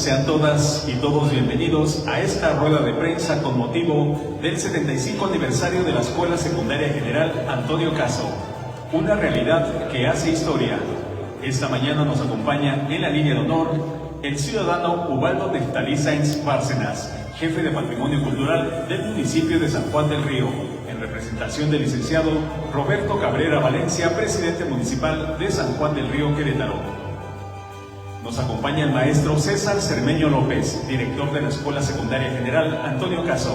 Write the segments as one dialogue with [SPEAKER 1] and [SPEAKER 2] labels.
[SPEAKER 1] sean todas y todos bienvenidos a esta rueda de prensa con motivo del 75 aniversario de la Escuela Secundaria General Antonio Caso, una realidad que hace historia. Esta mañana nos acompaña en la línea de honor el ciudadano Ubaldo Neftalí Sáenz Bárcenas, jefe de Patrimonio Cultural del municipio de San Juan del Río, en representación del licenciado Roberto Cabrera Valencia, presidente municipal de San Juan del Río, Querétaro. Nos acompaña el maestro César Cermeño López, director de la Escuela Secundaria General Antonio Caso.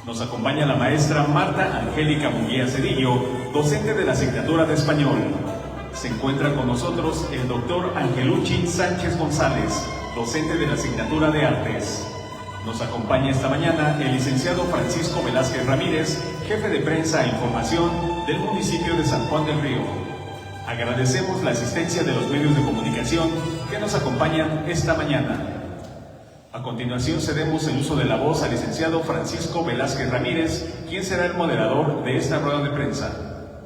[SPEAKER 1] Nos acompaña la maestra Marta Angélica Munguía Cedillo, docente de la asignatura de Español. Se encuentra con nosotros el doctor Angelucci Sánchez González, docente de la asignatura de Artes. Nos acompaña esta mañana el licenciado Francisco Velázquez Ramírez, jefe de prensa e información del municipio de San Juan del Río. Agradecemos la asistencia de los medios de comunicación que nos acompañan esta mañana. A continuación cedemos el uso de la voz al licenciado Francisco Velázquez Ramírez, quien será el moderador de esta rueda de prensa.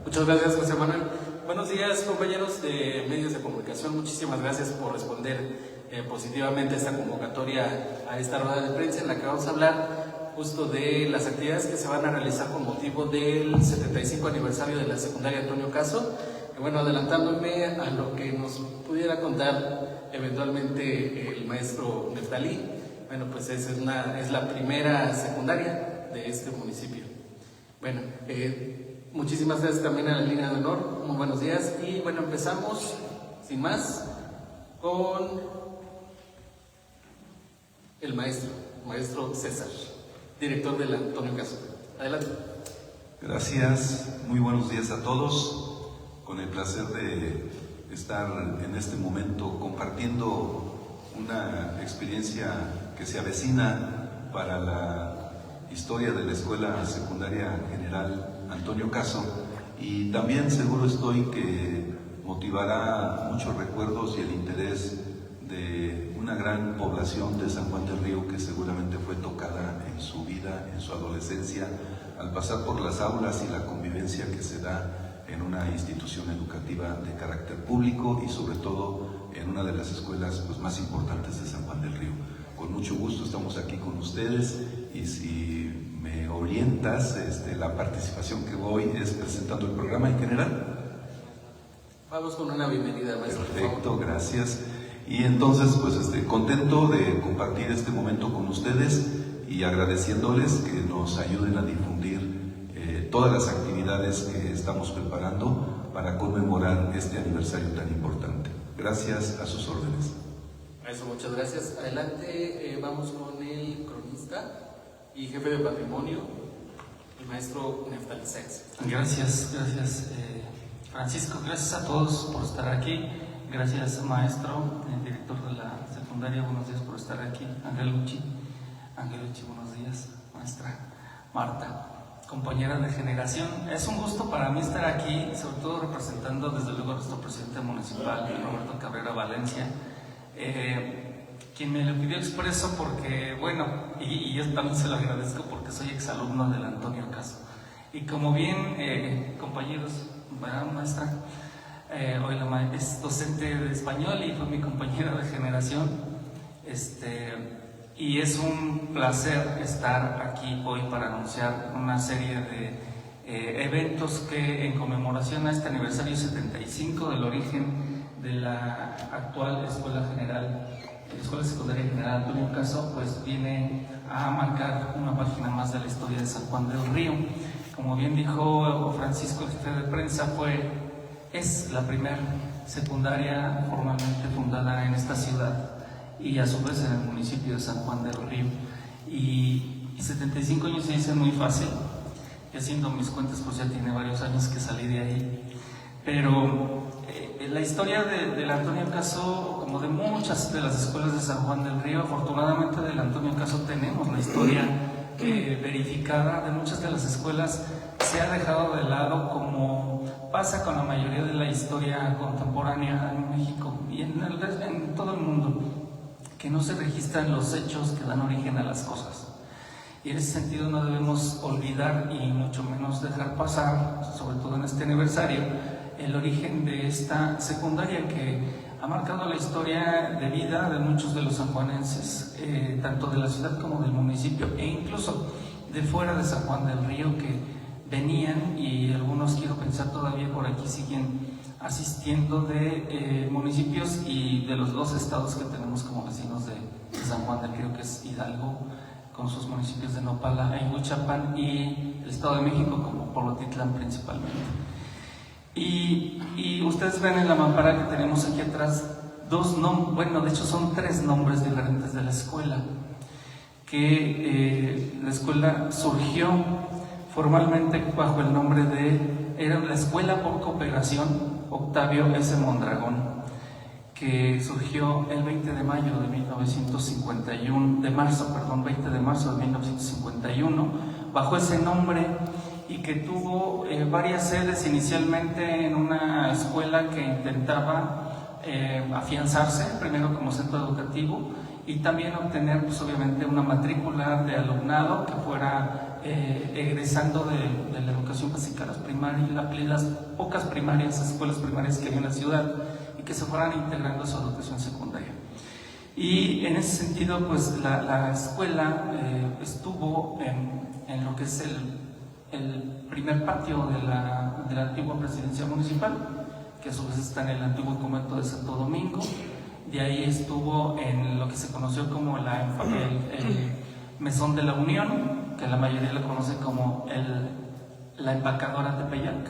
[SPEAKER 2] Muchas gracias, José Manuel. Buenos días, compañeros de medios de comunicación. Muchísimas gracias por responder positivamente a esta convocatoria, a esta rueda de prensa en la que vamos a hablar justo de las actividades que se van a realizar con motivo del 75 aniversario de la secundaria Antonio Caso. Y bueno, adelantándome a lo que nos pudiera contar eventualmente el maestro Neftalí, bueno, pues es la primera secundaria de este municipio. Bueno, muchísimas gracias también a la línea de honor, muy buenos días. Y bueno, empezamos sin más con el maestro César, director del Antonio Caso. Adelante.
[SPEAKER 3] Gracias, muy buenos días a todos. Con el placer de estar en este momento compartiendo una experiencia que se avecina para la historia de la Escuela Secundaria General Antonio Caso, y también seguro estoy que motivará muchos recuerdos y el interés de una gran población de San Juan del Río que seguramente fue tocada en su vida, en su adolescencia, al pasar por las aulas y la convivencia que se da en una institución educativa de carácter público y sobre todo en una de las escuelas más importantes de San Juan del Río. Con mucho gusto estamos aquí con ustedes, y si me orientas, la participación que voy es presentando el programa en general.
[SPEAKER 2] Vamos con una bienvenida, maestro.
[SPEAKER 3] Perfecto, gracias. Y entonces, contento de compartir este momento con ustedes y agradeciéndoles que nos ayuden a difundir todas las actividades que estamos preparando para conmemorar este aniversario tan importante. Gracias, a sus órdenes.
[SPEAKER 2] Maestro, muchas gracias. Adelante, vamos con el cronista y jefe de patrimonio, el maestro Neftalí Sáenz.
[SPEAKER 4] Gracias, Francisco. Gracias a todos por estar aquí. Gracias, maestro, director de la secundaria. Buenos días por estar aquí. Angelucci, buenos días. Maestra Marta, compañera de generación. Es un gusto para mí estar aquí, sobre todo representando desde luego a nuestro presidente municipal, Roberto Cabrera Valencia, quien me lo pidió expreso porque, bueno, y yo también se lo agradezco porque soy exalumno del Antonio Caso. Y como bien, compañeros, maestra, hoy es docente de español y fue mi compañera de generación, y es un placer estar aquí hoy para anunciar una serie de eventos que en conmemoración a este aniversario 75 del origen de la actual Escuela Secundaria General Antonio Caso, pues viene a marcar una página más de la historia de San Juan del Río. Como bien dijo Francisco, el jefe de prensa, es la primera secundaria formalmente fundada en esta ciudad y a su vez en el municipio de San Juan del Río. Y 75 años se dicen muy fácil, y haciendo mis cuentas pues ya tiene varios años que salí de ahí. Pero la historia del Antonio Caso, como de muchas de las escuelas de San Juan del Río, afortunadamente del Antonio Caso tenemos la historia verificada. De muchas de las escuelas se ha dejado de lado, como pasa con la mayoría de la historia contemporánea en México y en todo el mundo, que no se registran los hechos que dan origen a las cosas. Y en ese sentido no debemos olvidar y mucho menos dejar pasar, sobre todo en este aniversario, el origen de esta secundaria que ha marcado la historia de vida de muchos de los sanjuanenses, tanto de la ciudad como del municipio, e incluso de fuera de San Juan del Río, que venían, y algunos, quiero pensar, todavía por aquí siguen asistiendo, de municipios y de los 2 estados que tenemos como vecinos de San Juan del Río, que es Hidalgo, con sus municipios de Nopala e Huichapan, y el Estado de México como Polotitlán principalmente. Y ustedes ven en la mampara que tenemos aquí atrás de hecho son 3 nombres diferentes de la escuela, que la escuela surgió formalmente bajo el nombre era la Escuela por Cooperación Octavio S. Mondragón, que surgió el 20 de marzo de 1951, bajo ese nombre, y que tuvo varias sedes, inicialmente en una escuela que intentaba afianzarse primero como centro educativo y también obtener, pues, obviamente, una matrícula de alumnado que fuera egresando de la educación básica, las pocas escuelas primarias que había en la ciudad, y que se fueran integrando a su educación secundaria. Y en ese sentido, pues la escuela estuvo en lo que es el primer patio de la antigua presidencia municipal, que a su vez está en el antiguo convento de Santo Domingo. De ahí estuvo en lo que se conoció como el Mesón de la Unión, que la mayoría lo conoce como la empacadora Tepeyac,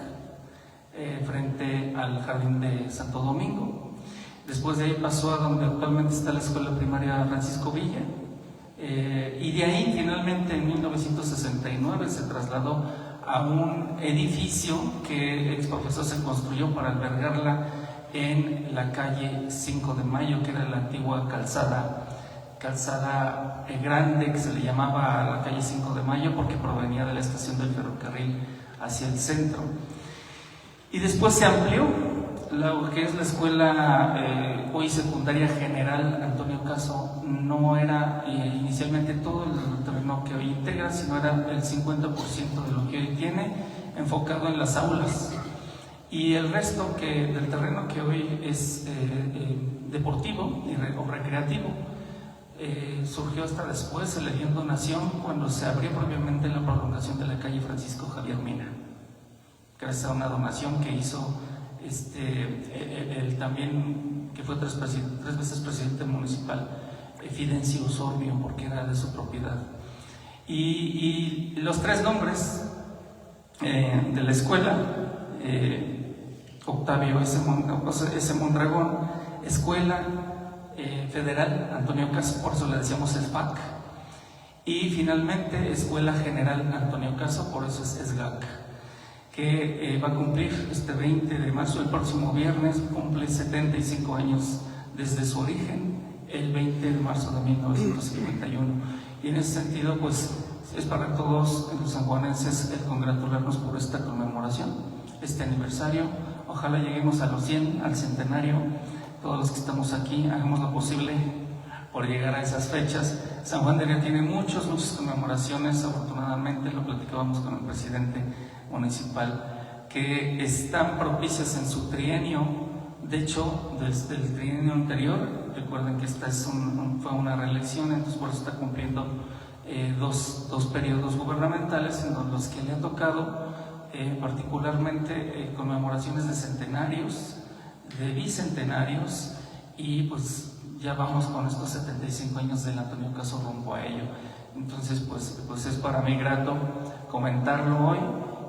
[SPEAKER 4] frente al jardín de Santo Domingo. Después de ahí pasó a donde actualmente está la escuela primaria Francisco Villa, y de ahí finalmente en 1969 se trasladó a un edificio que el exprofesor se construyó para albergarla en la calle 5 de Mayo, que era la antigua calzada grande, que se le llamaba la calle 5 de Mayo porque provenía de la estación del ferrocarril hacia el centro. Y después se amplió lo que es la escuela hoy secundaria general Antonio Caso. No era inicialmente todo el terreno que hoy integra, sino era el 50% de lo que hoy tiene, enfocado en las aulas. Y el resto del terreno que hoy es deportivo o recreativo, surgió hasta después, se le dio en donación cuando se abrió propiamente la prolongación de la calle Francisco Javier Mina, gracias a una donación que hizo él también, que fue 3 veces presidente municipal, Fidencio Osornio, porque era de su propiedad. Y los 3 nombres de la escuela: Octavio S. Mondragón, Escuela Federal Antonio Caso, por eso le decíamos ESFAC, y finalmente Escuela General Antonio Caso, por eso es ESGAC, que va a cumplir este 20 de marzo, el próximo viernes, cumple 75 años desde su origen, el 20 de marzo de 1951. Y en ese sentido, pues es para todos los sanjuanenses el congratularnos por esta conmemoración, este aniversario. Ojalá lleguemos a los 100, al centenario. Todos los que estamos aquí hagamos lo posible por llegar a esas fechas. San Juan del Río tiene muchas conmemoraciones, afortunadamente, lo platicábamos con el presidente municipal, que están propicias en su trienio. De hecho, desde el trienio anterior, recuerden que esta fue una reelección, entonces por eso está cumpliendo dos periodos gubernamentales en los que le ha tocado particularmente conmemoraciones de centenarios, de bicentenarios, y pues ya vamos con estos 75 años del Antonio Caso rumbo a ello. Entonces pues es para mí grato comentarlo hoy,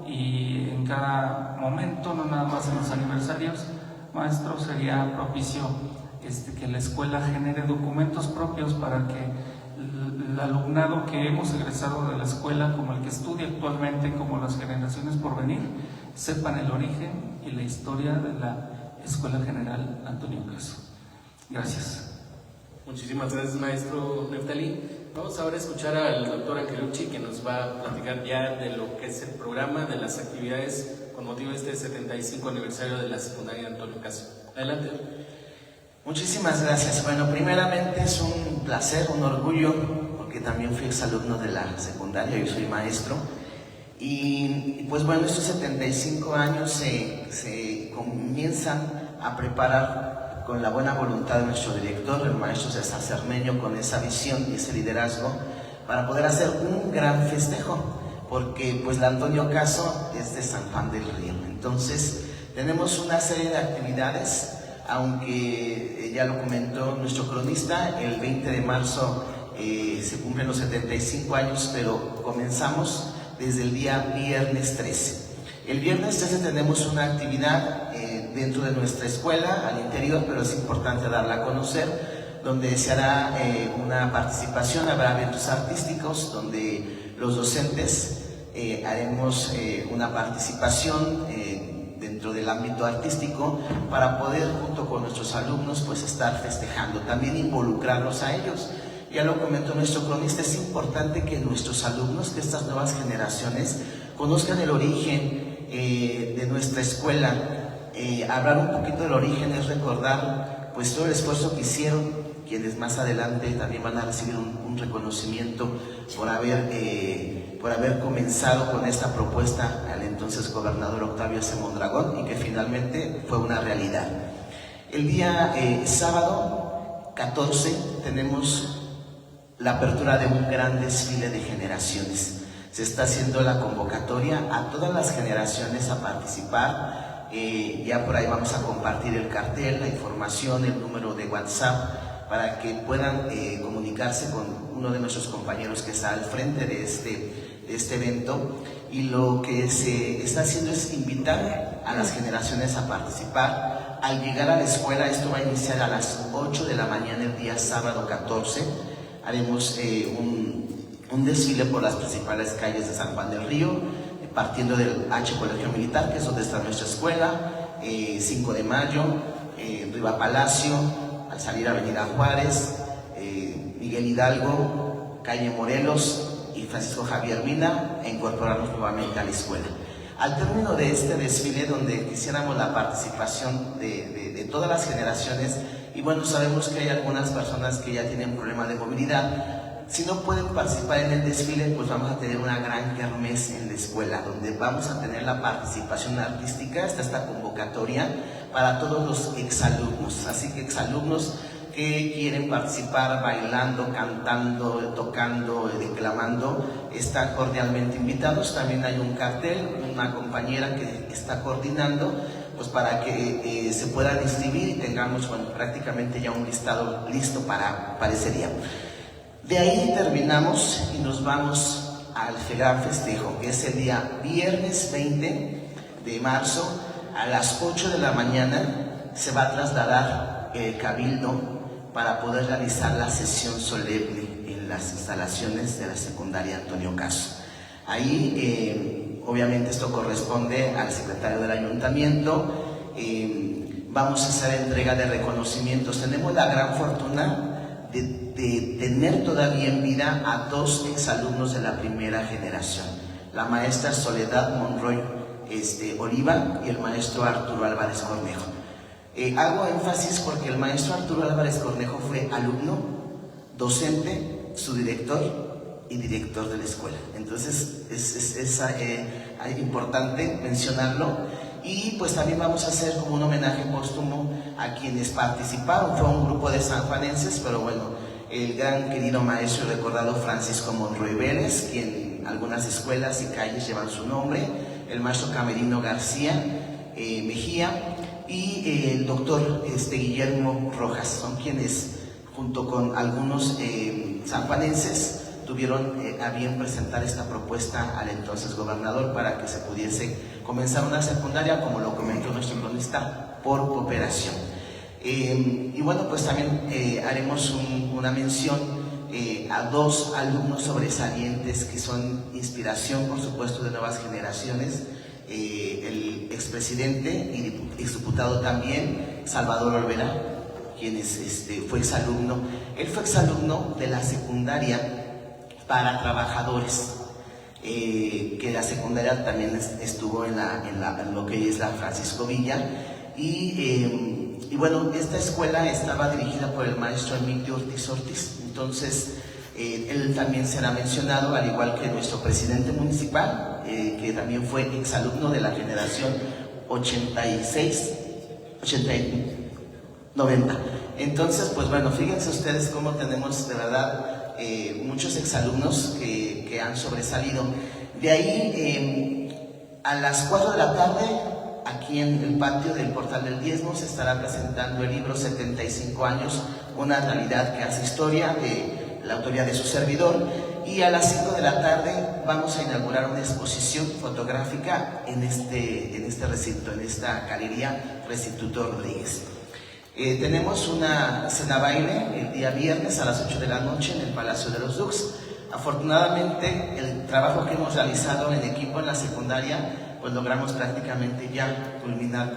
[SPEAKER 4] y en cada momento, no nada más en los aniversarios. Maestro, sería propicio que la escuela genere documentos propios para que el alumnado que hemos egresado de la escuela, como el que estudia actualmente, como las generaciones por venir, sepan el origen y la historia de la Escuela General Antonio Caso. Gracias.
[SPEAKER 2] Muchísimas gracias, maestro Neftalí. Vamos ahora a escuchar al doctor Angelucci, que nos va a platicar ya de lo que es el programa, de las actividades con motivo de este 75 aniversario de la secundaria Antonio Caso. Adelante.
[SPEAKER 5] Muchísimas gracias. Bueno, primeramente es un placer, un orgullo, porque también fui exalumno de la secundaria, yo soy maestro. Y pues bueno, estos 75 años se comienzan a preparar con la buena voluntad de nuestro director, el maestro César Cermeño, con esa visión y ese liderazgo, para poder hacer un gran festejo, porque pues la Antonio Caso es de San Juan del Río. Entonces tenemos una serie de actividades, aunque ya lo comentó nuestro cronista, el 20 de marzo se cumplen los 75 años, pero comenzamos desde el día viernes 13. El viernes 13 tenemos una actividad dentro de nuestra escuela, al interior, pero es importante darla a conocer, donde se hará una participación, habrá eventos artísticos, donde los docentes haremos una participación dentro del ámbito artístico para poder, junto con nuestros alumnos, pues estar festejando, también involucrarlos a ellos. Ya lo comentó nuestro cronista, es importante que nuestros alumnos, que estas nuevas generaciones, conozcan el origen de nuestra escuela. Hablar un poquito del origen es recordar pues todo el esfuerzo que hicieron, quienes más adelante también van a recibir un reconocimiento por haber comenzado con esta propuesta al entonces gobernador Octavio C. Mondragón, y que finalmente fue una realidad. El día sábado 14 tenemos la apertura de un gran desfile de generaciones. Se está haciendo la convocatoria a todas las generaciones a participar. Ya por ahí vamos a compartir el cartel, la información, el número de WhatsApp, para que puedan comunicarse con uno de nuestros compañeros que está al frente de este evento. Y lo que se está haciendo es invitar a las generaciones a participar. Al llegar a la escuela, esto va a iniciar a las 8 de la mañana el día sábado 14. Haremos un desfile por las principales calles de San Juan del Río, partiendo del H Colegio Militar, que es donde está nuestra escuela, 5 de Mayo, Riva Palacio, al salir Avenida Juárez, Miguel Hidalgo, Calle Morelos y Francisco Javier Mina, e incorporarnos nuevamente a la escuela. Al término de este desfile, donde quisiéramos la participación de todas las generaciones, y bueno, sabemos que hay algunas personas que ya tienen problema de movilidad. Si no pueden participar en el desfile, pues vamos a tener una gran kermés en la escuela, donde vamos a tener la participación artística, esta convocatoria para todos los exalumnos. Así que exalumnos que quieren participar bailando, cantando, tocando, declamando, están cordialmente invitados. También hay un cartel, una compañera que está coordinando, pues para que se puedan inscribir y tengamos, bueno, prácticamente ya un listado listo para ese día. De ahí terminamos y nos vamos al gran festejo, que es el día viernes 20 de marzo a las 8 de la mañana. Se va a trasladar el cabildo para poder realizar la sesión solemne en las instalaciones de la secundaria Antonio Caso. Ahí, obviamente, esto corresponde al secretario del ayuntamiento. Vamos a hacer entrega de reconocimientos. Tenemos la gran fortuna de tener todavía en vida a 2 exalumnos de la primera generación, la maestra Soledad Monroy Oliva y el maestro Arturo Álvarez Cornejo. Hago énfasis porque el maestro Arturo Álvarez Cornejo fue alumno, docente, subdirector y director de la escuela. Entonces es importante mencionarlo. Y pues también vamos a hacer como un homenaje póstumo a quienes participaron. Fue un grupo de sanjuanenses, pero bueno, el gran querido maestro recordado Francisco Monroy Vélez, quien algunas escuelas y calles llevan su nombre, el maestro Camerino García Mejía y el doctor Guillermo Rojas. Son quienes, junto con algunos sanjuanenses, tuvieron a bien presentar esta propuesta al entonces gobernador para que se pudiese comenzar una secundaria, como lo comentó nuestro cronista, por cooperación. Y bueno, pues también haremos una mención a 2 alumnos sobresalientes que son inspiración, por supuesto, de nuevas generaciones. El expresidente y exdiputado también, Salvador Olvera, quien fue exalumno. Él fue exalumno de la secundaria para trabajadores, que la secundaria también estuvo en lo que es la Francisco Villa. Y bueno, esta escuela estaba dirigida por el maestro Emilio Ortiz. Entonces, él también será mencionado, al igual que nuestro presidente municipal, que también fue exalumno de la generación 86, 90. Entonces, pues bueno, fíjense ustedes cómo tenemos de verdad muchos exalumnos que han sobresalido. De ahí, a las 4 de la tarde, aquí en el patio del Portal del Diezmo, se estará presentando el libro 75 años, una realidad que hace historia, de la autoría de su servidor. Y a las 5 de la tarde vamos a inaugurar una exposición fotográfica en este recinto, en esta galería Restituto Rodríguez. Tenemos una cena baile el día viernes a las 8 de la noche en el Palacio de los Dux. Afortunadamente, el trabajo que hemos realizado en equipo en la secundaria, pues logramos prácticamente ya culminar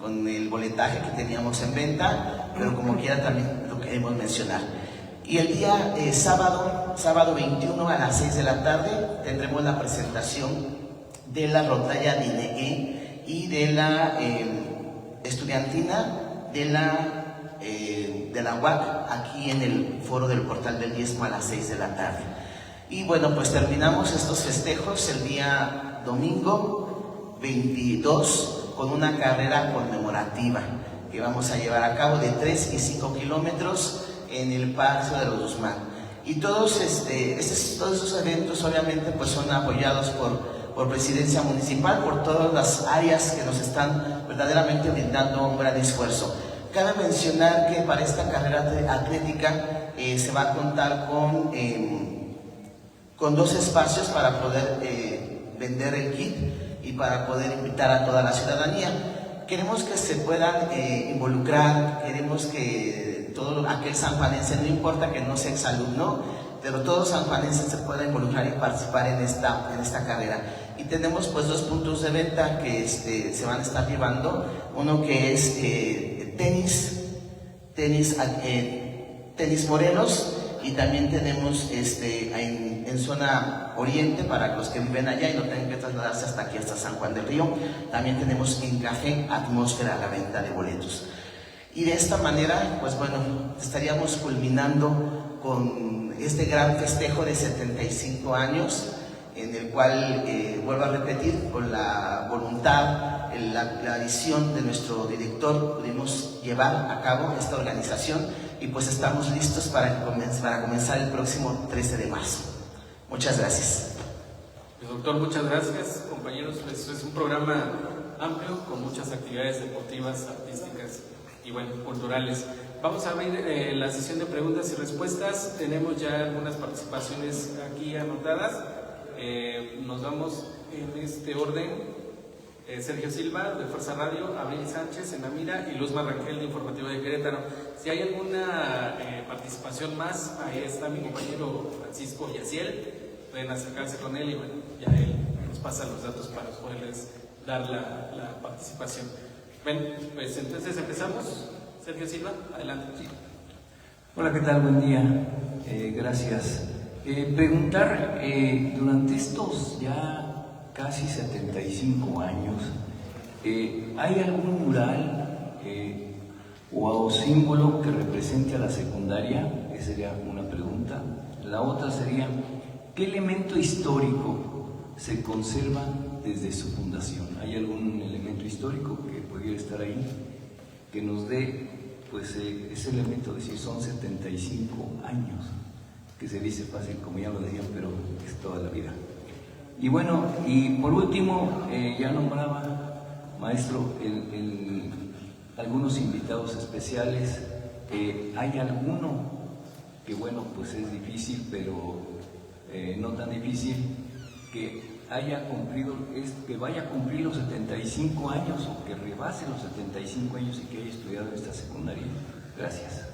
[SPEAKER 5] con el boletaje que teníamos en venta, pero como quiera también lo queremos mencionar. Y el día sábado 21 a las 6 de la tarde, tendremos la presentación de la rondalla Dinegué y de la estudiantina de la UAC, aquí en el foro del Portal del Diezmo a las 6 de la tarde. Y bueno, pues terminamos estos festejos el día domingo 22 con una carrera conmemorativa que vamos a llevar a cabo de 3 y 5 kilómetros en el Palacio de los Guzmán. Y todos esos eventos obviamente pues son apoyados por Presidencia Municipal, por todas las áreas que nos están verdaderamente brindando un gran esfuerzo. Cabe mencionar que para esta carrera atlética se va a contar con 2 espacios para poder vender el kit y para poder invitar a toda la ciudadanía. Queremos que se puedan involucrar, queremos que todo aquel sanjuanense, no importa que no sea exalumno, pero todo sanjuanense se pueda involucrar y participar en esta carrera. Y tenemos pues 2 puntos de venta que se van a estar llevando, uno que es tenis morenos, y también tenemos en zona oriente para los que viven allá y no tengan que trasladarse hasta aquí, hasta San Juan del Río. También tenemos en Café Atmósfera la venta de boletos. Y de esta manera, pues bueno, estaríamos culminando con este gran festejo de 75 años, en el cual, vuelvo a repetir, con la voluntad, la visión de nuestro director, pudimos llevar a cabo esta organización y pues estamos listos para comenzar el próximo 13 de marzo. Muchas gracias.
[SPEAKER 2] Doctor, muchas gracias. Compañeros, pues es un programa amplio con muchas actividades deportivas, artísticas y bueno, culturales. Vamos a abrir la sesión de preguntas y respuestas. Tenemos ya algunas participaciones aquí anotadas. Nos vamos en este orden. Sergio Silva de Fuerza Radio, Abril Sánchez en Amira y Luz Barranquel de Informativo de Querétaro. Si hay alguna participación más, ahí está mi compañero Francisco Yaciel, pueden acercarse con él y bueno, ya él nos pasa los datos para poderles dar la participación. Bueno, pues entonces empezamos. Sergio Silva, adelante.
[SPEAKER 6] Hola, ¿qué tal? Buen día. Gracias. Preguntar, durante estos ya casi 75 años, ¿hay algún mural o símbolo que represente a la secundaria? Esa sería una pregunta. La otra sería, ¿qué elemento histórico se conserva desde su fundación? ¿Hay algún elemento histórico que pudiera estar ahí que nos dé pues ese elemento de si son 75 años? Que se dice fácil, como ya lo decían, pero es toda la vida. Y bueno, y por último, ya nombraba, maestro, algunos invitados especiales. ¿Hay alguno que, bueno, pues es difícil, pero no tan difícil, que haya cumplido, que vaya a cumplir los 75 años o que rebase los 75 años y que haya estudiado esta secundaria? Gracias.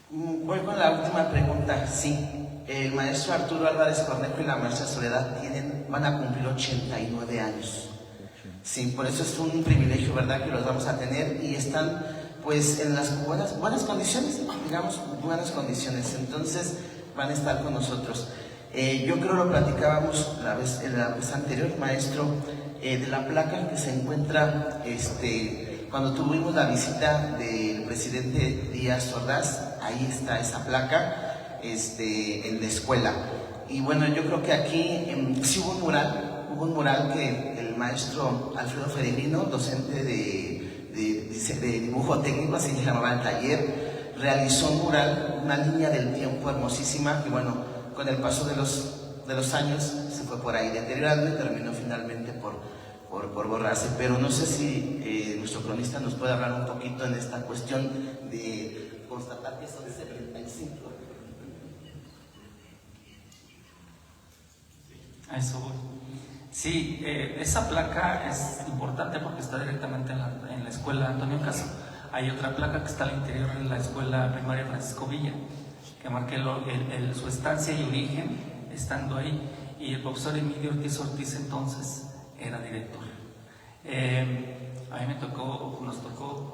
[SPEAKER 5] Voy con la última pregunta. Sí, el maestro Arturo Álvarez Cornejo y la maestra Soledad van a cumplir 89 años. Sí, por eso es un privilegio, ¿verdad?, que los vamos a tener y están pues en las buenas condiciones, digamos, buenas condiciones. Entonces van a estar con nosotros. Yo creo lo platicábamos la vez anterior, maestro, de la placa que se encuentra cuando tuvimos la visita del presidente Díaz Ordaz. Ahí está esa placa en la escuela. Y bueno, yo creo que aquí sí hubo un mural que el maestro Alfredo Ferellino, docente de de dibujo técnico, así se llamaba el taller. Realizó un mural, una línea del tiempo hermosísima, y bueno, con el paso de los años se fue por ahí deteriorando y terminó finalmente por borrarse. Pero no sé si nuestro cronista nos puede hablar un poquito en esta cuestión de constatar que son de 75.
[SPEAKER 4] A eso voy. Sí, esa placa es importante porque está directamente en la escuela Antonio Caso. Hay otra placa que está al interior de la escuela primaria Francisco Villa, que marca su estancia y origen estando ahí. Y el profesor Emilio Ortiz Ortiz entonces era director. A mí nos tocó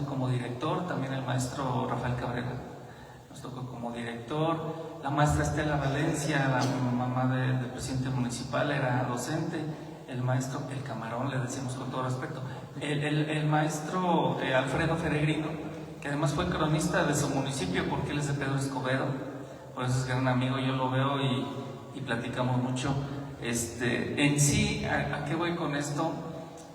[SPEAKER 4] como director, también el maestro Rafael Cabrera, nos tocó como director, la maestra Estela Valencia, la mamá del presidente municipal, era docente, el maestro El Camarón, le decimos con todo respeto, el maestro Alfredo Feregrino, que además fue cronista de su municipio porque él es de Pedro Escobedo, por eso es gran amigo, yo lo veo y platicamos mucho. En sí, ¿a qué voy con esto?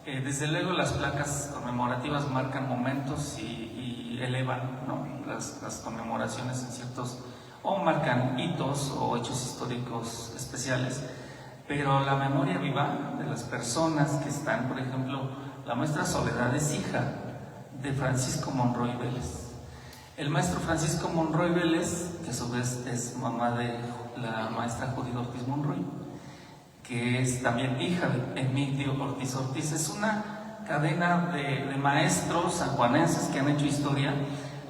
[SPEAKER 4] Desde luego las placas conmemorativas marcan momentos y elevan, ¿no?, las conmemoraciones en ciertos, o marcan hitos o hechos históricos especiales, pero la memoria viva de las personas que están, por ejemplo, la maestra Soledad es hija de Francisco Monroy Vélez. El maestro Francisco Monroy Vélez, que a su vez es mamá de la maestra Judith Ortiz Monroy, que es también hija de Emilio Ortiz Ortiz. Es una cadena de maestros sanjuanenses que han hecho historia.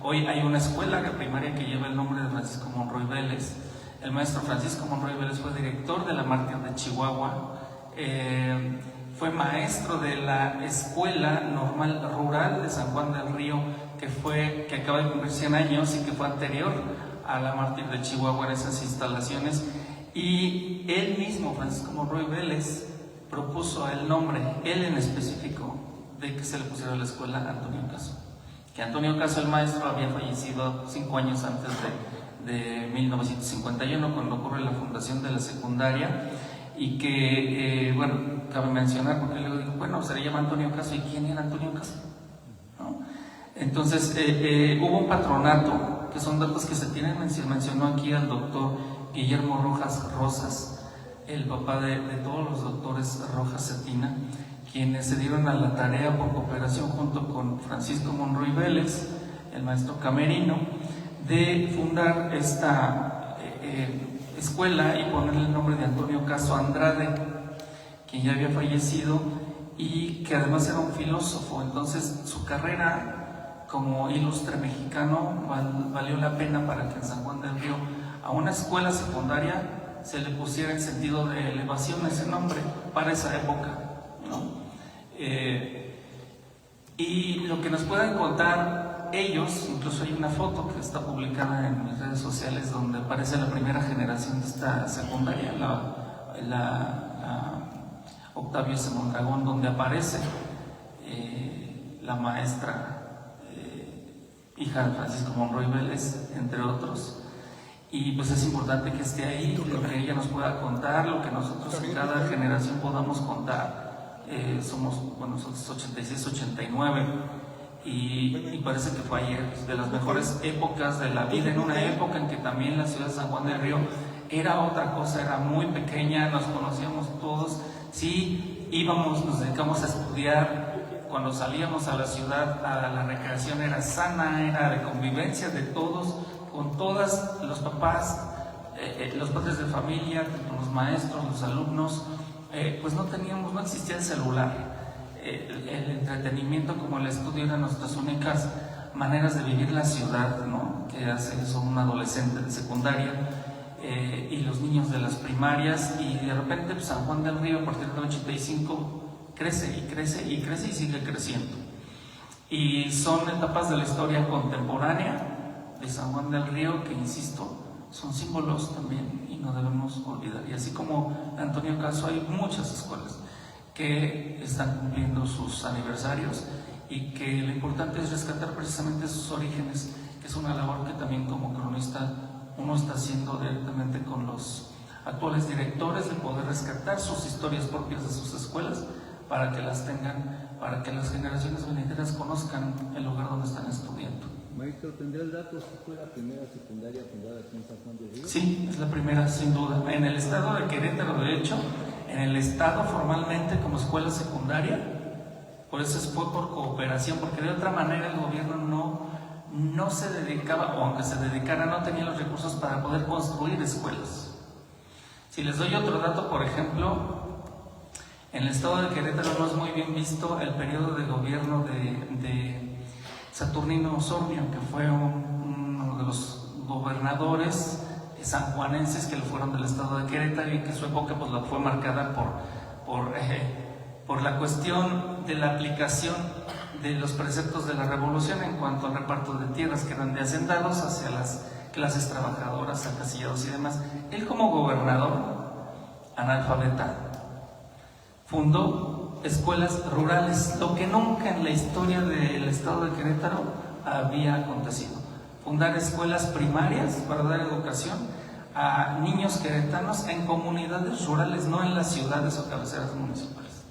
[SPEAKER 4] Hoy hay una escuela primaria que lleva el nombre de Francisco Monroy Vélez. El maestro Francisco Monroy Vélez fue director de la Mártir de Chihuahua, fue maestro de la Escuela Normal Rural de San Juan del Río, que acaba de cumplir 100 años y que fue anterior a la Mártir de Chihuahua en esas instalaciones. Y él mismo, Francisco Monroy Vélez, propuso el nombre, él en específico, de que se le pusiera a la escuela Antonio Caso. Que Antonio Caso, el maestro, había fallecido 5 años antes de 1951, cuando ocurre la fundación de la secundaria, y que, bueno, cabe mencionar, porque luego digo, bueno, se le llama Antonio Caso, ¿y quién era Antonio Caso? ¿No? Entonces, hubo un patronato, que son datos que se tienen, mencionó aquí al doctor Guillermo Rojas Rosas, el papá de todos los doctores Rojas Cetina, quienes se dieron a la tarea por cooperación junto con Francisco Monroy Vélez, el maestro camerino, de fundar esta escuela y ponerle el nombre de Antonio Caso Andrade, quien ya había fallecido y que además era un filósofo. Entonces su carrera como ilustre mexicano valió la pena para que en San Juan del Río a una escuela secundaria se le pusiera en sentido de elevación ese nombre para esa época, ¿no? Y lo que nos puedan contar ellos, incluso hay una foto que está publicada en mis redes sociales donde aparece la primera generación de esta secundaria, la Octavio S. Mondragón, donde aparece la maestra hija de Francisco Monroy Vélez, entre otros. Y pues es importante que esté ahí, lo que ella nos pueda contar, lo que nosotros en cada generación podamos contar. Somos 86, 89 y parece que fue ayer, de las mejores épocas de la vida, en una época en que también la ciudad de San Juan del Río era otra cosa, era muy pequeña, nos conocíamos todos, sí, nos dedicamos a estudiar, cuando salíamos a la ciudad, a la recreación era sana, era de convivencia de todos, con todas, los papás, los padres de familia, con los maestros, los alumnos. Pues no existía el celular, el entretenimiento como el estudio eran nuestras únicas maneras de vivir la ciudad, ¿no?, que hace eso un adolescente de secundaria, y los niños de las primarias, y de repente pues, San Juan del Río a partir del 85 crece y crece y crece y sigue creciendo, y son etapas de la historia contemporánea de San Juan del Río que, insisto, son símbolos también y no debemos olvidar. Y así como Antonio Caso, hay muchas escuelas que están cumpliendo sus aniversarios y que lo importante es rescatar precisamente sus orígenes, que es una labor que también como cronista uno está haciendo directamente con los actuales directores, de poder rescatar sus historias propias de sus escuelas para que las tengan para que las generaciones venideras conozcan el lugar donde están estudiando.
[SPEAKER 7] Maestro, ¿tendrá el dato si fue la primera secundaria fundada aquí en San Juan del Río?
[SPEAKER 4] Sí, es la primera, sin duda. En el estado de Querétaro, de hecho, en el estado formalmente como escuela secundaria, por eso fue por cooperación, porque de otra manera el gobierno no se dedicaba, o aunque se dedicara, no tenía los recursos para poder construir escuelas. Si les doy otro dato, por ejemplo, en el estado de Querétaro no es muy bien visto el periodo de gobierno de Saturnino Osornio, que fue uno de los gobernadores sanjuanenses que lo fueron del estado de Querétaro, y que su época pues la fue marcada por la cuestión de la aplicación de los preceptos de la revolución en cuanto al reparto de tierras que eran de hacendados hacia las clases trabajadoras, acasillados y demás. Él, como gobernador analfabeta, fundó escuelas rurales, lo que nunca en la historia del estado de Querétaro había acontecido. Fundar escuelas primarias para dar educación a niños queretanos en comunidades rurales, no en las ciudades o cabeceras municipales.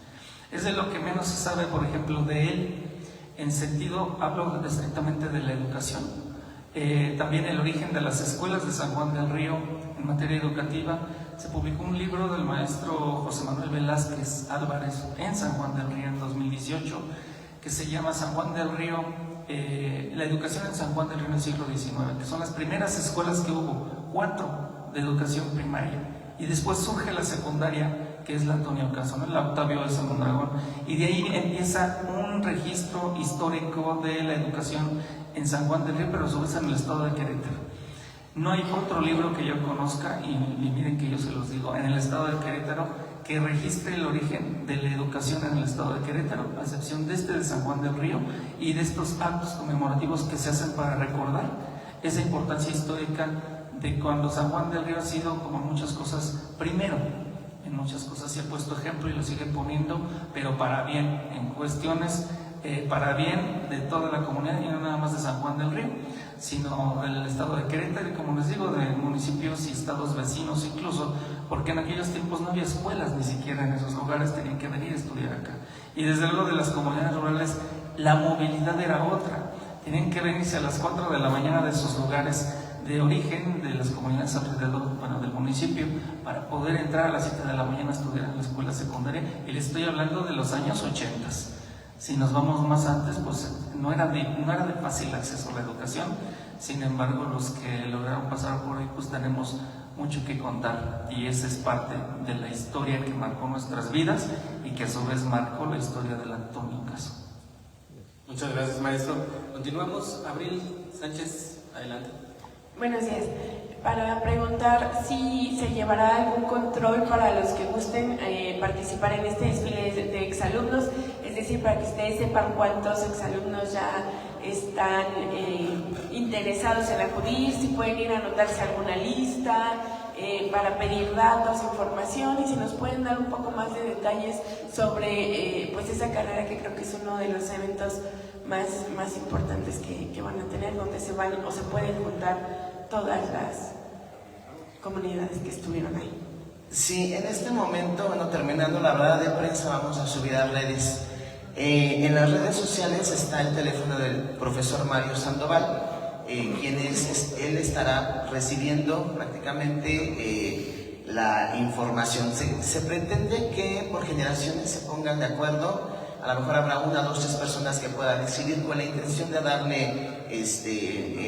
[SPEAKER 4] Es de lo que menos se sabe, por ejemplo, de él, en sentido, hablo estrictamente de la educación. También el origen de las escuelas de San Juan del Río en materia educativa. Se publicó un libro del maestro José Manuel Velázquez Álvarez en San Juan del Río en 2018, que se llama San Juan del Río, la educación en San Juan del Río en el siglo XIX, que son las primeras escuelas que hubo, 4 de educación primaria, y después surge la secundaria, que es la Antonio Caso, ¿no? La Octavio de San Mondragón, y de ahí empieza un registro histórico de la educación en San Juan del Río, pero a su vez en el estado de Querétaro. No hay otro libro que yo conozca, y miren que yo se los digo, en el estado de Querétaro, que registre el origen de la educación en el estado de Querétaro, a excepción de de San Juan del Río, y de estos actos conmemorativos que se hacen para recordar esa importancia histórica de cuando San Juan del Río ha sido, como muchas cosas, primero. En muchas cosas se ha puesto ejemplo y lo sigue poniendo, pero para bien, en cuestiones para bien de toda la comunidad, y no nada más de San Juan del Río, sino del estado de Querétaro, y como les digo, de municipios y estados vecinos incluso, porque en aquellos tiempos no había escuelas ni siquiera en esos lugares, tenían que venir a estudiar acá. Y desde luego de las comunidades rurales la movilidad era otra, tenían que venirse a las 4 de la mañana de sus lugares de origen, de las comunidades alrededor, bueno, del municipio, para poder entrar a las 7 de la mañana a estudiar en la escuela secundaria, y les estoy hablando de los años 80. Si nos vamos más antes, pues no era de fácil acceso a la educación. Sin embargo, los que lograron pasar por ahí, pues tenemos mucho que contar, y esa es parte de la historia que marcó nuestras vidas y que a su vez marcó la historia del Antonio Caso.
[SPEAKER 2] Muchas gracias, maestro. Continuamos. Abril Sánchez, adelante.
[SPEAKER 8] Buenos días. Para preguntar si se llevará algún control para los que gusten participar en este desfile de exalumnos, es decir, para que ustedes sepan cuántos exalumnos ya están interesados en acudir, si pueden ir a anotarse alguna lista, para pedir datos, información, y si nos pueden dar un poco más de detalles sobre pues esa carrera, que creo que es uno de los eventos más importantes que van a tener, donde se van o se pueden juntar todas las comunidades que estuvieron ahí.
[SPEAKER 5] Sí, en este momento, bueno, terminando la rueda de prensa, vamos a subir a redes. En las redes sociales está el teléfono del profesor Mario Sandoval, él estará recibiendo prácticamente la información. Se pretende que por generaciones se pongan de acuerdo. A lo mejor habrá 1, 2, 3 personas que puedan decidir, con la intención de darle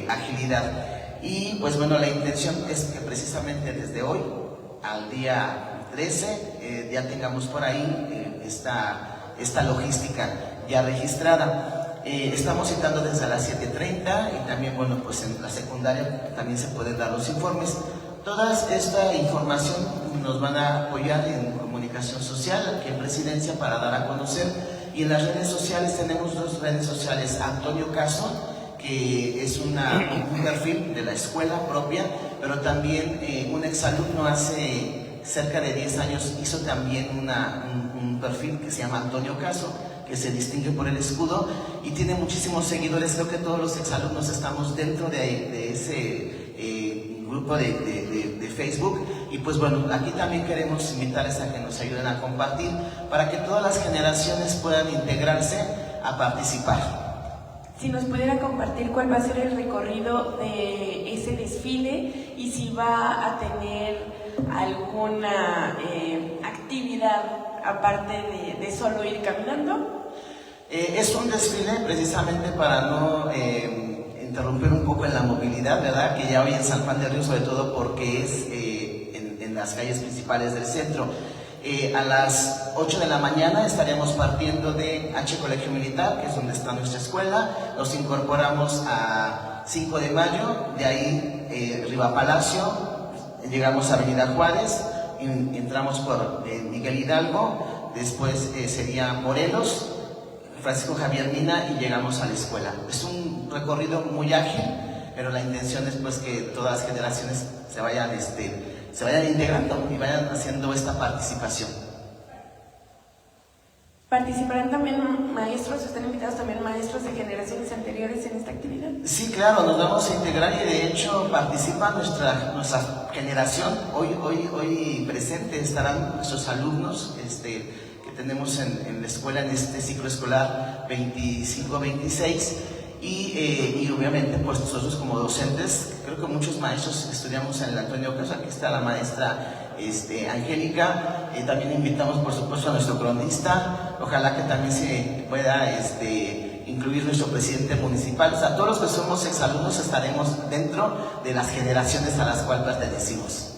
[SPEAKER 5] agilidad. Y pues bueno, la intención es que precisamente desde hoy al día 13 ya tengamos por ahí esta logística ya registrada. Estamos citando desde las 7:30, y también, bueno, pues en la secundaria también se pueden dar los informes. Toda esta información nos van a apoyar en comunicación social aquí en Presidencia para dar a conocer, y en las redes sociales tenemos 2 redes sociales: Antonio Caso, que es un perfil de la escuela propia, pero también un exalumno hace cerca de 10 años hizo también un perfil que se llama Antonio Caso, que se distingue por el escudo y tiene muchísimos seguidores. Creo que todos los exalumnos estamos dentro de ese grupo de Facebook. Y pues bueno, aquí también queremos invitarles a que nos ayuden a compartir para que todas las generaciones puedan integrarse a participar.
[SPEAKER 8] Si nos pudiera compartir cuál va a ser el recorrido de ese desfile y si va a tener alguna actividad aparte de solo ir caminando.
[SPEAKER 5] Es un desfile precisamente para no interrumpir un poco en la movilidad, ¿verdad? Que ya hoy en San Juan del Río, sobre todo porque es en las calles principales del centro. A las 8 de la mañana estaremos partiendo de H Colegio Militar, que es donde está nuestra escuela. Nos incorporamos a 5 de mayo, de ahí Riva Palacio, llegamos a Avenida Juárez, entramos por Miguel Hidalgo, después sería Morelos, Francisco Javier Mina y llegamos a la escuela. Es un recorrido muy ágil, pero la intención es pues que todas las generaciones se vayan integrando y vayan haciendo esta participación.
[SPEAKER 8] ¿Participarán también maestros, están invitados también maestros de generaciones anteriores en esta actividad?
[SPEAKER 5] Sí, claro, nos vamos a integrar y de hecho participa nuestra generación. Hoy presente estarán nuestros alumnos que tenemos en la escuela en este ciclo escolar 25-26 y obviamente pues nosotros como docentes, creo que muchos maestros estudiamos en el Antonio Caso. Aquí está la maestra Angélica, también invitamos por supuesto a nuestro cronista, ojalá que también se pueda incluir nuestro presidente municipal. O sea, todos los que somos exalumnos estaremos dentro de las generaciones a las cuales pertenecimos.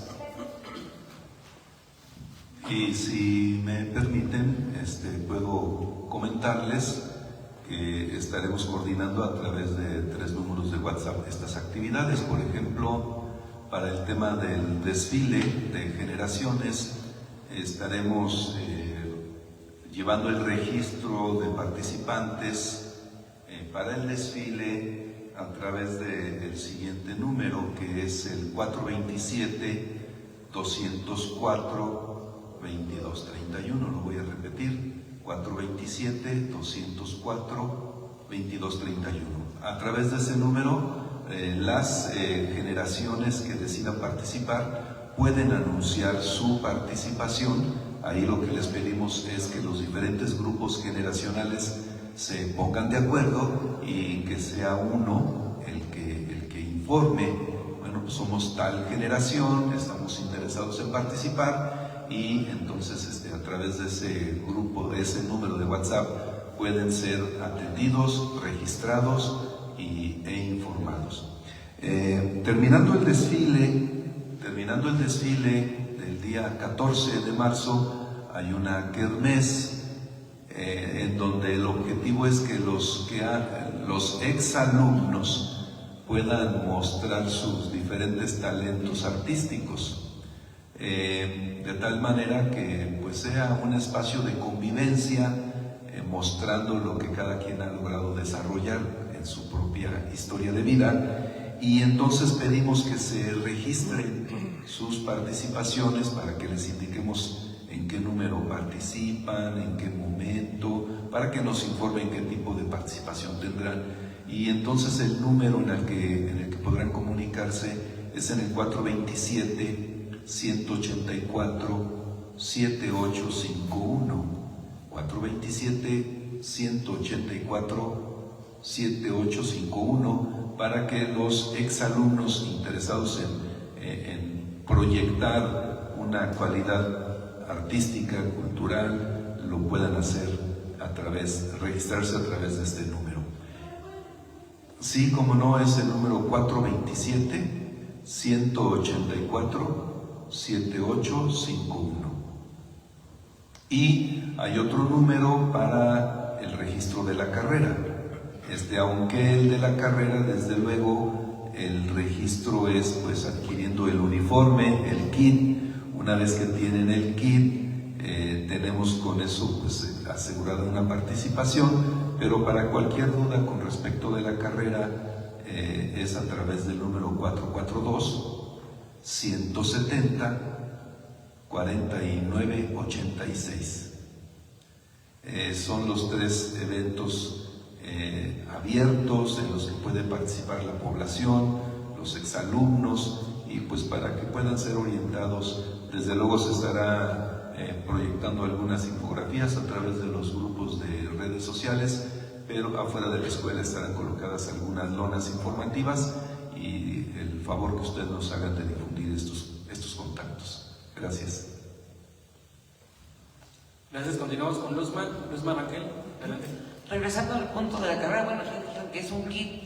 [SPEAKER 3] Y si me permiten, puedo comentarles que estaremos coordinando a través de 3 números de WhatsApp estas actividades. Por ejemplo, para el tema del desfile de generaciones, estaremos llevando el registro de participantes para el desfile a través del siguiente número, que es el 427-204-2231. Lo voy a repetir, 427-204-2231. A través de ese número, las generaciones que decidan participar pueden anunciar su participación. Ahí lo que les pedimos es que los diferentes grupos generacionales se pongan de acuerdo y que sea uno el que informe. Bueno, pues somos tal generación, estamos interesados en participar, y entonces a través de ese grupo, de ese número de WhatsApp, pueden ser atendidos, registrados e informados. Terminando el desfile del día 14 de marzo, hay una kermés en donde el objetivo es que los exalumnos puedan mostrar sus diferentes talentos artísticos, de tal manera que pues sea un espacio de convivencia, mostrando lo que cada quien ha logrado desarrollar en su propia historia de vida. Y entonces pedimos que se registren sus participaciones para que les indiquemos en qué número participan, en qué momento, para que nos informen qué tipo de participación tendrán. Y entonces el número en el que podrán comunicarse es en el 427-184-7851. 427-184-7851, para que los exalumnos interesados en proyectar una cualidad artística, cultural, lo puedan hacer registrarse a través de este número. Sí, como no, es el número 427-184-7851. Y hay otro número para el registro de la carrera. Aunque el de la carrera, desde luego, el registro es pues adquiriendo el uniforme, el kit. Una vez que tienen el kit, tenemos con eso pues asegurada una participación, pero para cualquier duda con respecto de la carrera es a través del número 442-170-4986. Son los 3 eventos abiertos en los que puede participar la población, los exalumnos y pues para que puedan ser orientados. Desde luego se estará proyectando algunas infografías a través de los grupos de redes sociales, pero afuera de la escuela estarán colocadas algunas lonas informativas y el favor que ustedes nos hagan de difundir estos contactos. Gracias.
[SPEAKER 2] Gracias. Continuamos con Luzma. Luzma Raquel, adelante.
[SPEAKER 9] Regresando al punto de la carrera, bueno, ya dijeron que es un kit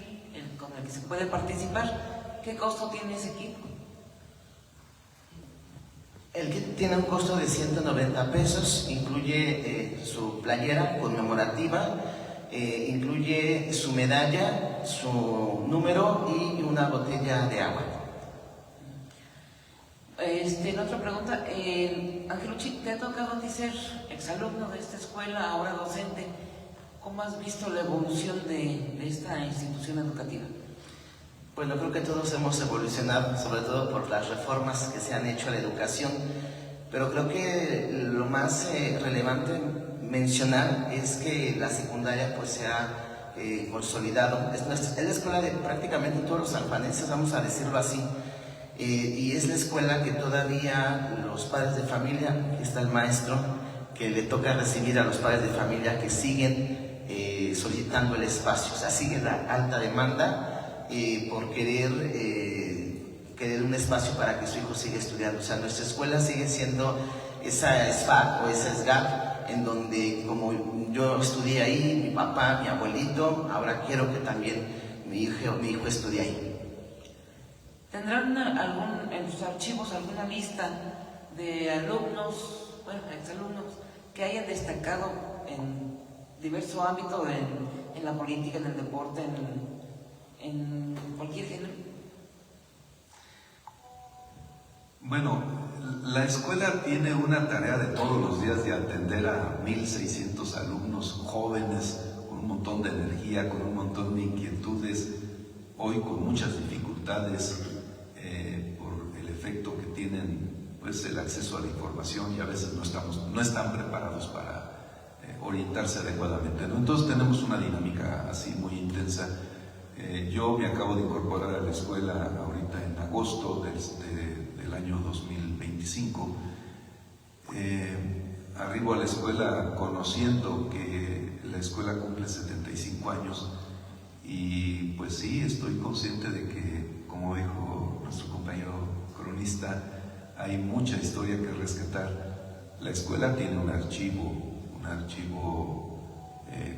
[SPEAKER 9] con el que se puede participar. ¿Qué costo tiene ese kit?
[SPEAKER 5] El kit tiene un costo de 190 pesos, incluye su playera conmemorativa, incluye su medalla, su número y una botella de agua.
[SPEAKER 9] Otra pregunta, Angelucci, te ha tocado a ti ser exalumno de esta escuela, ahora docente. ¿Cómo has visto la evolución de esta institución educativa?
[SPEAKER 5] Bueno, creo que todos hemos evolucionado, sobre todo por las reformas que se han hecho a la educación, pero creo que lo más relevante mencionar es que la secundaria pues se ha consolidado. Es la escuela de prácticamente todos los sanjuanenses, vamos a decirlo así, y es la escuela que todavía los padres de familia, aquí está el maestro, que le toca recibir a los padres de familia que siguen solicitando el espacio, o sea, sigue la alta demanda por querer un espacio para que su hijo siga estudiando. O sea, nuestra escuela sigue siendo esa SFAC o esa SGAP en donde, como yo estudié ahí, mi papá, mi abuelito, ahora quiero que también mi hijo estudie ahí.
[SPEAKER 9] ¿Tendrán en sus archivos alguna lista de alumnos, bueno, exalumnos, que hayan destacado en diverso ámbito, en la política, en el deporte, en cualquier género?
[SPEAKER 3] Bueno, la escuela tiene una tarea de todos los días de atender a 1,600 alumnos jóvenes con un montón de energía, con un montón de inquietudes, hoy con muchas dificultades por el efecto que tienen pues el acceso a la información, y a veces no están preparados para orientarse adecuadamente, ¿no? Entonces tenemos una dinámica así muy intensa. Yo me acabo de incorporar a la escuela ahorita en agosto del año 2025. Arribo a la escuela conociendo que la escuela cumple 75 años y pues sí, estoy consciente de que, como dijo nuestro compañero cronista, hay mucha historia que rescatar. La escuela tiene un archivo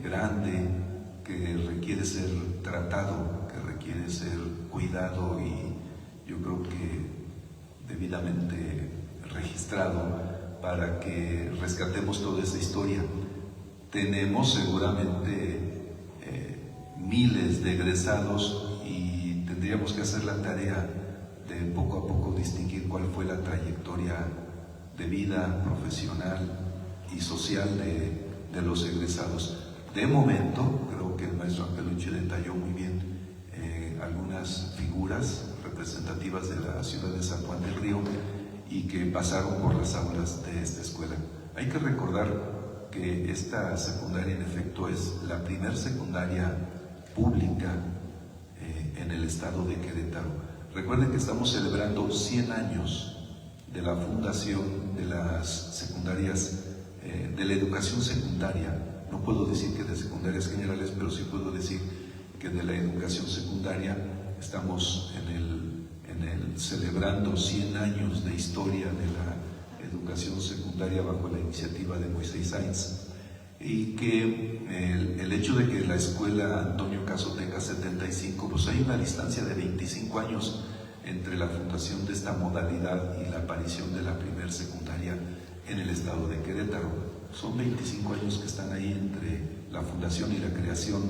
[SPEAKER 3] grande que requiere ser tratado, que requiere ser cuidado y yo creo que debidamente registrado para que rescatemos toda esa historia. Tenemos seguramente miles de egresados y tendríamos que hacer la tarea de poco a poco distinguir cuál fue la trayectoria de vida profesional y social de los egresados. De momento, creo que el maestro Angelucci detalló muy bien algunas figuras representativas de la ciudad de San Juan del Río y que pasaron por las aulas de esta escuela. Hay que recordar que esta secundaria en efecto es la primer secundaria pública en el estado de Querétaro. Recuerden que estamos celebrando 100 años de la fundación de las secundarias, de la educación secundaria. No puedo decir que de secundarias generales, pero sí puedo decir que de la educación secundaria estamos celebrando 100 años de historia de la educación secundaria bajo la iniciativa de Moisés Sáenz, y que el hecho de que la escuela Antonio Caso tenga 75, pues hay una distancia de 25 años entre la fundación de esta modalidad y la aparición de la primer secundaria en el estado de Querétaro. Son 25 años que están ahí entre la fundación y la creación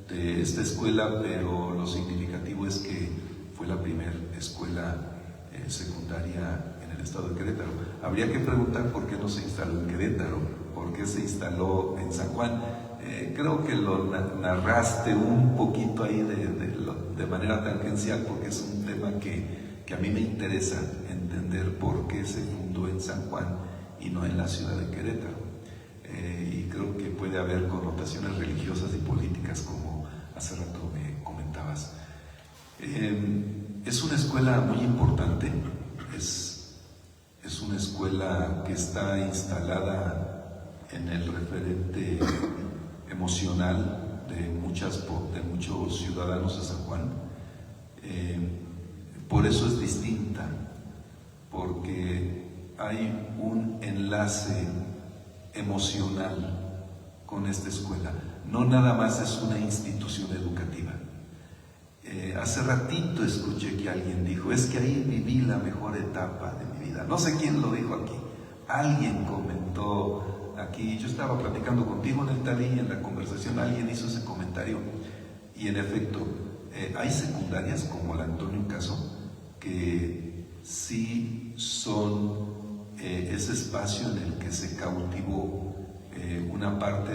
[SPEAKER 3] de esta escuela, pero lo significativo es que fue la primera escuela secundaria en el estado de Querétaro. Habría que preguntar por qué no se instaló en Querétaro, por qué se instaló en San Juan. Creo que lo narraste un poquito ahí de manera tangencial, porque es un tema que a mí me interesa entender por qué se fundó en San Juan y no en la ciudad de Querétaro. Y creo que puede haber connotaciones religiosas y políticas, como hace rato me comentabas. Es una escuela muy importante, es una escuela que está instalada en el referente emocional de muchos ciudadanos de San Juan. Por eso es distinta, porque hay un enlace emocional con esta escuela. No nada más es una institución educativa. Hace ratito escuché que alguien dijo, es que ahí viví la mejor etapa de mi vida. No sé quién lo dijo aquí. Alguien comentó aquí, yo estaba platicando contigo en el Talí, en la conversación, alguien hizo ese comentario. Y en efecto, hay secundarias como la Antonio Caso, que sí son ese espacio en el que se cautivó una parte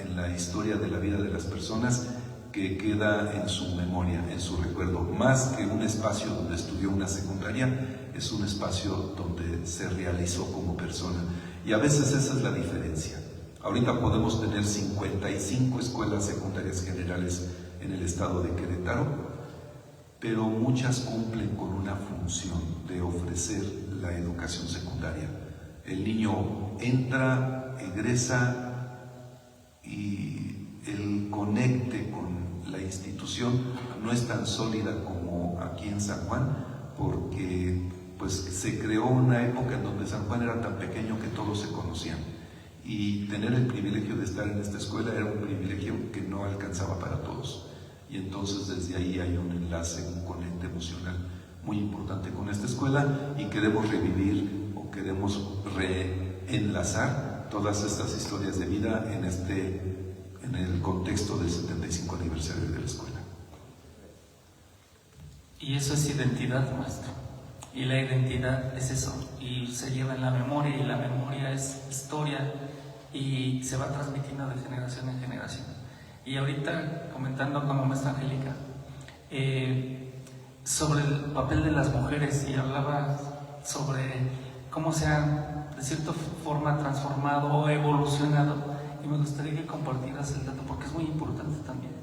[SPEAKER 3] en la historia de la vida de las personas que queda en su memoria, en su recuerdo. Más que un espacio donde estudió una secundaria, es un espacio donde se realizó como persona. Y a veces esa es la diferencia. Ahorita podemos tener 55 escuelas secundarias generales en el estado de Querétaro, pero muchas cumplen con una función de ofrecer la educación secundaria. El niño entra, egresa y el conecte con la institución no es tan sólida como aquí en San Juan, porque pues se creó una época en donde San Juan era tan pequeño que todos se conocían, y tener el privilegio de estar en esta escuela era un privilegio que no alcanzaba para todos, y entonces desde ahí hay un enlace, un conecte emocional muy importante con esta escuela, y queremos revivir o queremos reenlazar todas estas historias de vida en el contexto del 75 aniversario de la escuela.
[SPEAKER 4] Y eso es identidad, maestro. Y la identidad es eso, y se lleva en la memoria, y la memoria es historia, y se va transmitiendo de generación en generación. Y ahorita, comentando con la maestra Angélica, sobre el papel de las mujeres, y hablaba sobre cómo se han, de cierta forma, transformado o evolucionado, y me gustaría que compartieras el dato, porque es muy importante también.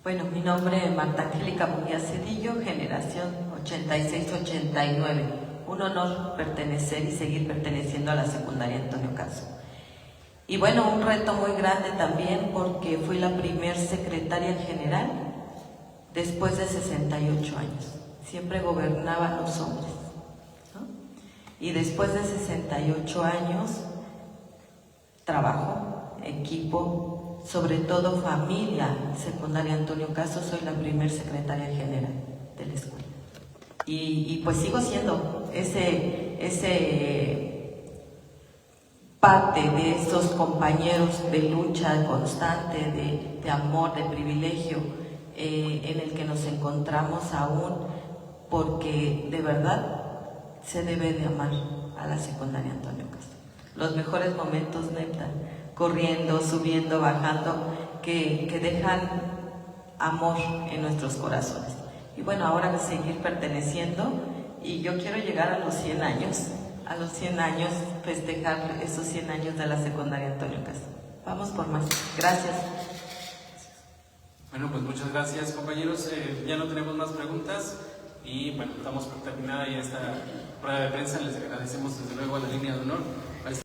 [SPEAKER 10] Bueno, mi nombre es Marta Angélica Munguía Cedillo, generación 86-89. Un honor pertenecer y seguir perteneciendo a la secundaria Antonio Caso. Y bueno, un reto muy grande también, porque fui la primer secretaria general después de 68 años. Siempre gobernaban los hombres, ¿no? Y después de 68 años, trabajo, equipo, sobre todo familia secundaria Antonio Caso, soy la primer secretaria general de la escuela. Y pues sigo siendo ese parte de estos compañeros de lucha constante, de amor, de privilegio, en el que nos encontramos aún, porque de verdad se debe de amar a la secundaria Antonio Caso. Los mejores momentos, neta, corriendo, subiendo, bajando, que dejan amor en nuestros corazones. Y bueno, ahora seguir perteneciendo, y yo quiero llegar a los 100 años, festejar esos 100 años de la secundaria Antonio Caso. Vamos por más. Gracias.
[SPEAKER 2] Bueno, pues muchas gracias, compañeros. Ya no tenemos más preguntas y bueno, estamos por terminar ya esta prueba de prensa. Les agradecemos desde luego a la línea de honor